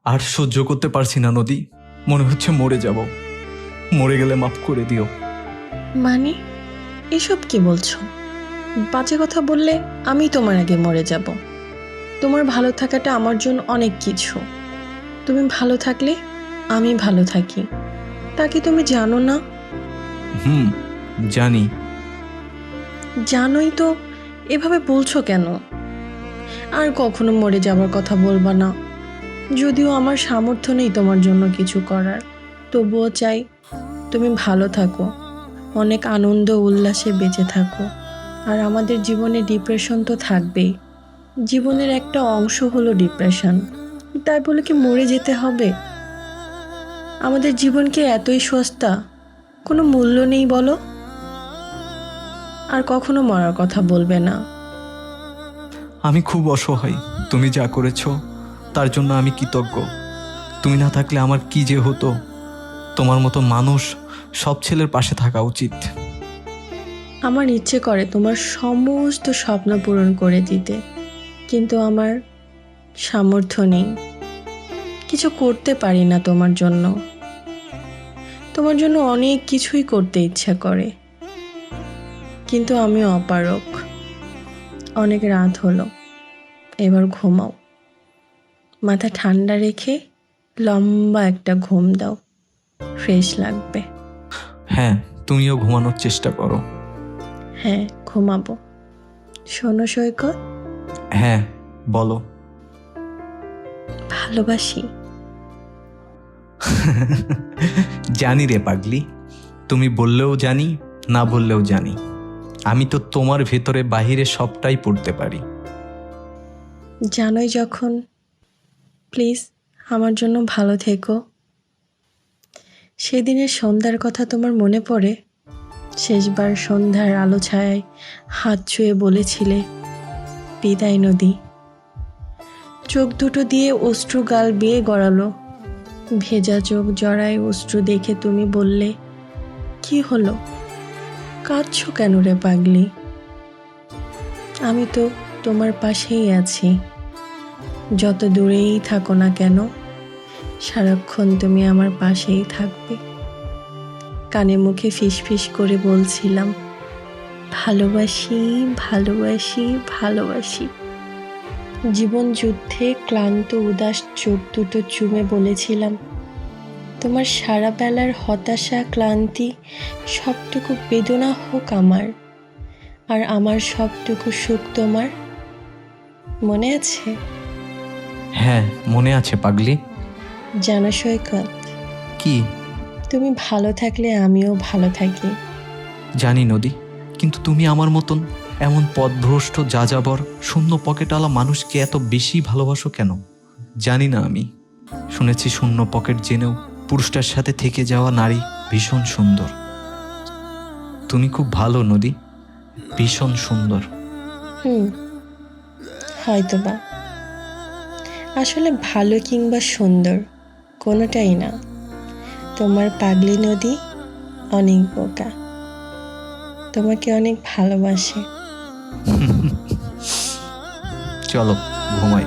আর সহ্য করতে পারছি না নদী, মনে হচ্ছে মরে যাব। মরে গেলে মাফ করে দিও। মানে এসব কি বলছো? বাজে কথা বললে আমি তোমার আগে মরে যাব। তোমার ভালো থাকাটা আমার জন্য অনেক কিছু। তুমি ভালো থাকলে আমি ভালো থাকি, তা কি তুমি জানো না? জানি। জানোই তো, এভাবে বলছো কেন? আর কখনো মরে যাবার কথা বলবা না। যদিও আমার সামর্থ্য নেই তোমার জন্য কিছু করার, তবুও চাই তুমি ভালো থাকো, অনেক আনন্দ উল্লাসে বেঁচে থাকো। আর আমাদের জীবনে ডিপ্রেশন তো থাকবেই। জীবনের একটা অংশ হলো ডিপ্রেশন, তাই বলে কি মরে যেতে হবে? আমাদের জীবন কি এতই সস্তা? কোনো মূল্য নেই বলো? আর কখনো মরার কথা বলবে না। আমি খুব অসহায়, তুমি যা করেছো তার জন্য আমি কৃতজ্ঞ। তুমি না থাকলে আমার কি যে হতো। তোমার মতো মানুষ সব ছেলের পাশে থাকা উচিত। আমার ইচ্ছে করে তোমার সমস্ত স্বপ্ন পূরণ করে দিতে, কিন্তু আমার সামর্থ্য নেই, কিছু করতে পারি না তোমার জন্য। তোমার জন্য অনেক কিছুই করতে ইচ্ছা করে, কিন্তু আমি অপারক। অনেক রাত হলো, এবার ঘুমাও। মাথা ঠান্ডা রেখে লম্বা একটা ঘুম দাও, ফ্রেশ লাগবে। হ্যাঁ, তুমিও ঘুমানোর চেষ্টা করো। হ্যাঁ, ঘুমাবো। শোনো সৈকত, হ্যাঁ, বলো। ভালোবাসি। জানি রে পাগলি, তুমি বললেও জানি, না বললেও জানি। আমি তো তোমার ভেতরে বাহিরে সবটাই পড়তে পারি। জানোই যখন, প্লিজ আমার জন্য ভালো থেকো। সেদিনের সন্ধ্যার কথা তোমার মনে পড়ে? শেষবার সন্ধ্যার আলো ছায়ায় হাত ছুঁয়ে বলেছিলে বিদায় নদী। চোখ দুটো দিয়ে অশ্রু গাল বেয়ে গড়ালো। ভেজা চোখ জড়ায় অশ্রু দেখে তুমি বললে, কি হলো, কাঁদছো কেন রে পাগলি? আমি তো তোমার পাশেই আছি, যত দূরেই থাকো না কেন সারাক্ষণ তুমি আমার পাশেই থাকবে। কানে মুখে ফিসফিস করে বলছিলাম ভালোবাসি, ভালোবাসি, ভালোবাসি। জীবন যুদ্ধে ক্লান্ত উদাস চোখ দুটো চুমে বলেছিলাম তোমার সারা বেলার হতাশা ক্লান্তি সবটুকু বেদনা হোক আমার, আর আমার সবটুকু সুখ তোমার। মনে আছে? হ্যাঁ, মনে আছে পাগলি। জানো সৈকত, কি? তুমি ভালো থাকলে আমিও ভালো থাকি। জানি নদী, কিন্তু তুমি আমার মতন এমন পথভ্রষ্ট যাযাবর শূন্য পকেটওয়ালা মানুষকে এত বেশি ভালোবাসো কেন জানি না আমি। শুনেছি শূন্য পকেট জেনেও পুরুষটার সাথে থেকে যাওয়া নারী ভীষণ সুন্দর। তুমি খুব ভালো নদী, ভীষণ সুন্দর। হয়তোবা। আসলে ভালো কিংবা সুন্দর কোনোটাই না, তোমার পাগলি নদী অনেক বোকা, তোমাকে অনেক ভালোবাসে। চলো ঘুমাই।